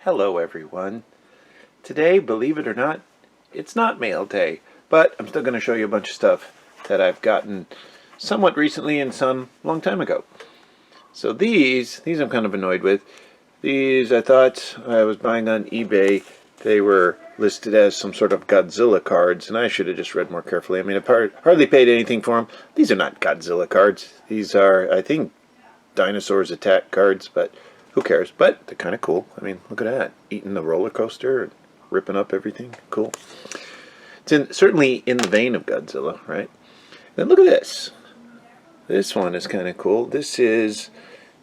Hello everyone. Today, believe it or not, it's not mail day, but I'm still going to show you a bunch of stuff that I've gotten somewhat recently and some long time ago. So these I'm kind of annoyed with. These I thought I was buying on eBay. They were listed as some sort of Godzilla cards, and I should have just read more carefully. I mean, I hardly paid anything for them. These are not Godzilla cards. These are, I think, dinosaurs attack cards, but who cares? But they're kind of cool. I mean, look at that. Eating the roller coaster and ripping up everything. Cool. It's certainly in the vein of Godzilla, right? Then look at this. This one is kind of cool. This is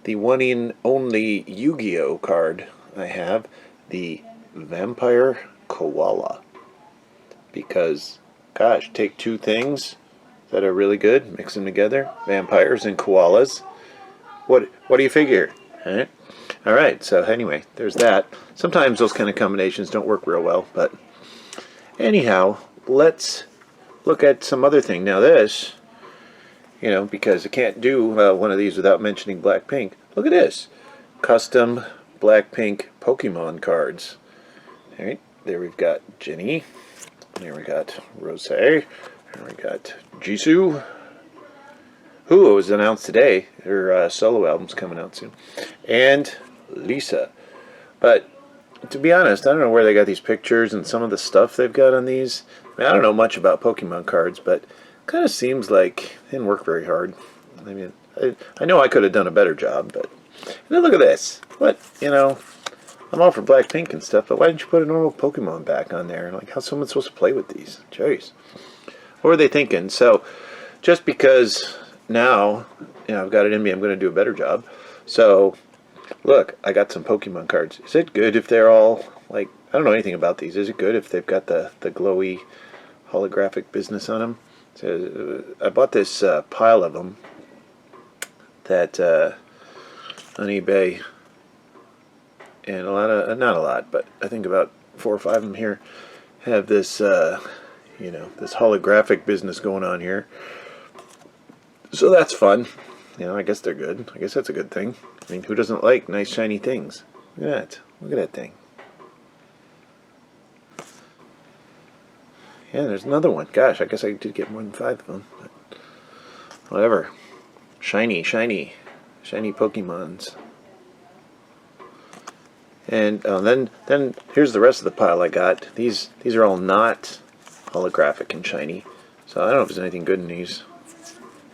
the one and only Yu-Gi-Oh card I have. The Vampire Koala. Because, gosh, take two things that are really good, mix them together. Vampires and koalas. What do you figure? All right, so anyway, there's that. Sometimes those kind of combinations don't work real well, but anyhow, let's look at some other thing. Now this, because I can't do one of these without mentioning Blackpink. Look at this. Custom Blackpink Pokemon cards. All right, there we've got Jenny. There we got Rose. There we got Jisoo, who was announced today. Her solo album's coming out soon. And Lisa. But to be honest, I don't know where they got these pictures and some of the stuff they've got on these. I mean, I don't know much about Pokemon cards, but it kind of seems like they didn't work very hard. I mean, I know I could have done a better job, but and then look at this. What, I'm all for Blackpink and stuff, but why didn't you put a normal Pokemon back on there? Like, how's someone supposed to play with these? Jeez. What were they thinking? So, just because now, I've got it in me, I'm going to do a better job. So, look, I got some Pokemon cards. Is it good if they're all, I don't know anything about these. Is it good if they've got the glowy holographic business on them? So, I bought this pile of them that on eBay, and a lot of, not a lot, but I think about 4 or 5 of them here have this, this holographic business going on here. So that's fun. I guess they're good. I guess that's a good thing. I mean, who doesn't like nice shiny things? Look at that. Look at that thing. Yeah, there's another one. Gosh, I guess I did get more than 5 of them. But whatever. Shiny Pokemons. And then here's the rest of the pile I got. These are all not holographic and shiny. So I don't know if there's anything good in these.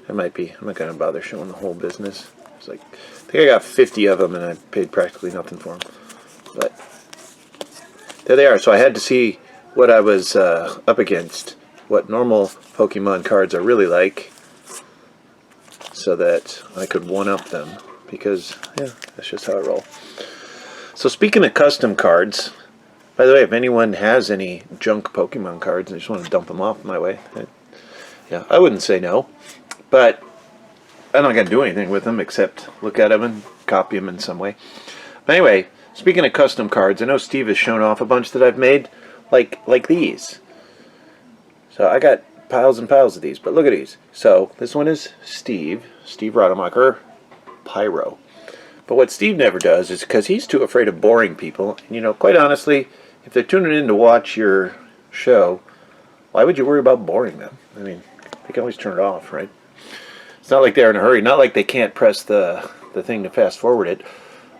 I might be. I'm not going to bother showing the whole business. It's I think I got 50 of them and I paid practically nothing for them. But there they are. So I had to see what I was up against, what normal Pokemon cards are really like, so that I could one-up them. Because, yeah, that's just how I roll. So speaking of custom cards, by the way, if anyone has any junk Pokemon cards and they just want to dump them off my way, I wouldn't say no. But I'm not going to do anything with them except look at them and copy them in some way. But anyway, speaking of custom cards, I know Steve has shown off a bunch that I've made, like these. So I got piles and piles of these, but look at these. So this one is Steve Rademacher, Pyro. But what Steve never does is because he's too afraid of boring people. And, quite honestly, if they're tuning in to watch your show, why would you worry about boring them? I mean, they can always turn it off, right? It's not like they're in a hurry. Not like they can't press the thing to fast forward it.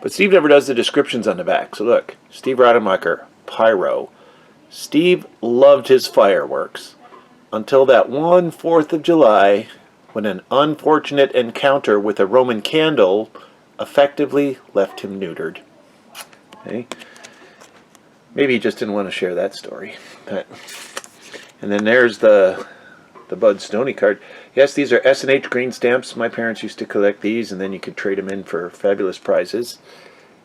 But Steve never does the descriptions on the back. So look, Steve Rademacher, Pyro. Steve loved his fireworks until that one 4th of July when an unfortunate encounter with a Roman candle effectively left him neutered. Okay? Maybe he just didn't want to share that story. And then there's the Bud Stoney card. Yes, these are S&H green stamps. My parents used to collect these, and then you could trade them in for fabulous prizes.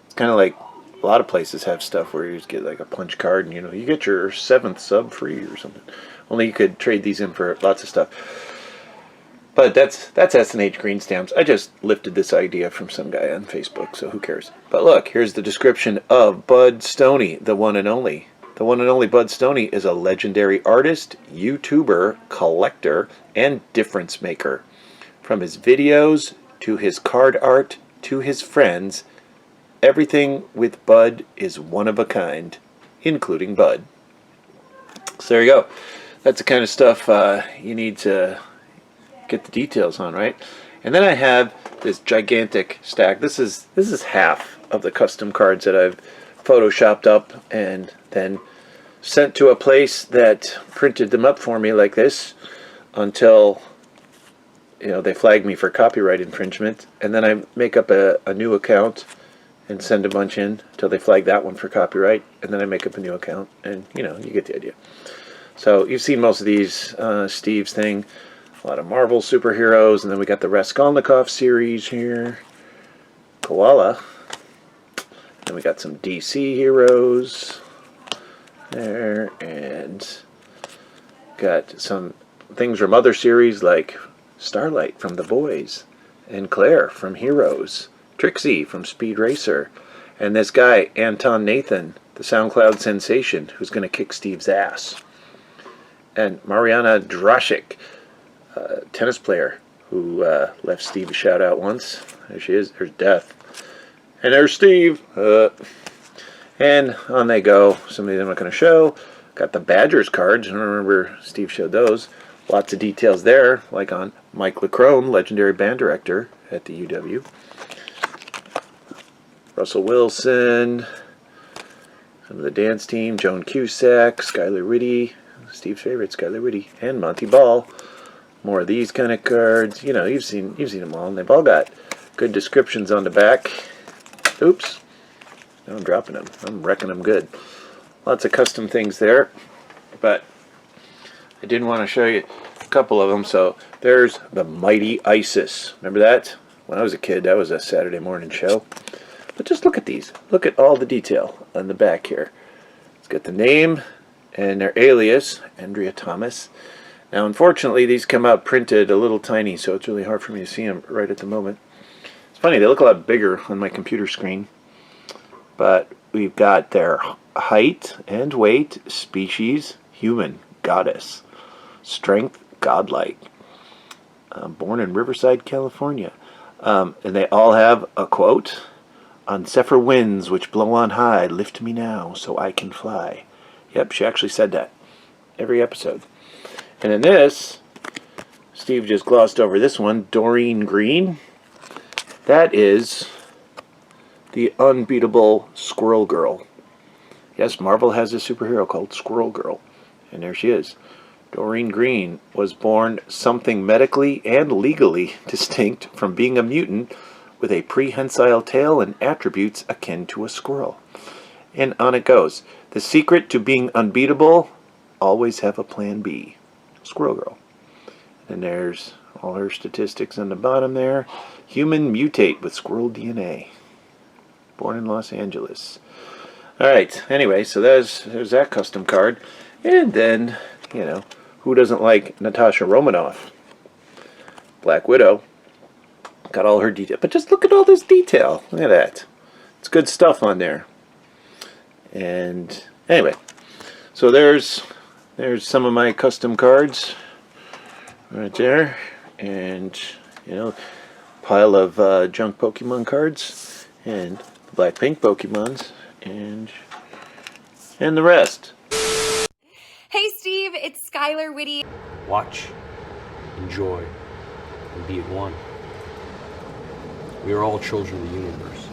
It's kind of like a lot of places have stuff where you just get like a punch card, and you get your 7th sub free or something. Only you could trade these in for lots of stuff. But that's S&H green stamps. I just lifted this idea from some guy on Facebook, so who cares? But look, here's the description of Bud Stoney, the one and only. The one and only Bud Stoney is a legendary artist, YouTuber, collector, and difference maker. From his videos, to his card art, to his friends, everything with Bud is one of a kind, including Bud. So there you go. That's the kind of stuff you need to get the details on, right? And then I have this gigantic stack. This is half of the custom cards that I've photoshopped up and then sent to a place that printed them up for me like this until they flag me for copyright infringement, and then I make up a new account and send a bunch in until they flag that one for copyright, and then I make up a new account, and you get the idea. So you've seen most of these, Steve's thing, a lot of Marvel superheroes, and then we got the Raskolnikov series here, Koala, and we got some DC heroes there, and got some things from other series like Starlight from The Boys, and Claire from Heroes, Trixie from Speed Racer, and this guy, Anton Nathan, the SoundCloud sensation, who's going to kick Steve's ass. And Mariana Drasik, tennis player, who left Steve a shout out once. There she is, there's Death. And there's Steve. And on they go. Some of them I'm not going to show. Got the Badgers cards. I don't remember Steve showed those. Lots of details there, like on Mike Leckrone, legendary band director at the UW. Russell Wilson, some of the dance team, Joan Cusack, Skylar Whitty, Steve's favorite, Skylar Whitty, and Monty Ball. More of these kind of cards. You've seen them all, and they've all got good descriptions on the back. Oops. Now I'm dropping them. I'm wrecking them good. Lots of custom things there, but I did want to show you a couple of them. So there's the Mighty Isis. Remember that? When I was a kid, that was a Saturday morning show. But just look at these. Look at all the detail on the back here. It's got the name and their alias, Andrea Thomas. Now, unfortunately, these come out printed a little tiny, so it's really hard for me to see them right at the moment. It's funny, they look a lot bigger on my computer screen. But we've got their height and weight, species, human, goddess. Strength, godlike. Born in Riverside, California. And they all have a quote. On zephyr winds which blow on high, lift me now so I can fly. Yep, she actually said that every episode. And in this, Steve just glossed over this one, Doreen Green. That is the unbeatable Squirrel Girl. Yes, Marvel has a superhero called Squirrel Girl. And there she is. Doreen Green was born something medically and legally distinct from being a mutant with a prehensile tail and attributes akin to a squirrel. And on it goes. The secret to being unbeatable, always have a plan B. Squirrel Girl. And there's all her statistics on the bottom there. Human mutate with squirrel DNA. Born in Los Angeles. Alright, anyway, so there's that custom card. And then, who doesn't like Natasha Romanoff? Black Widow. Got all her detail. But just look at all this detail. Look at that. It's good stuff on there. And anyway, so there's some of my custom cards right there. And, pile of junk Pokemon cards. And Blackpink Pokemons. And the rest. Hey Steve, it's Skylar Whitty. Watch, enjoy, and be at one. We are all children of the universe.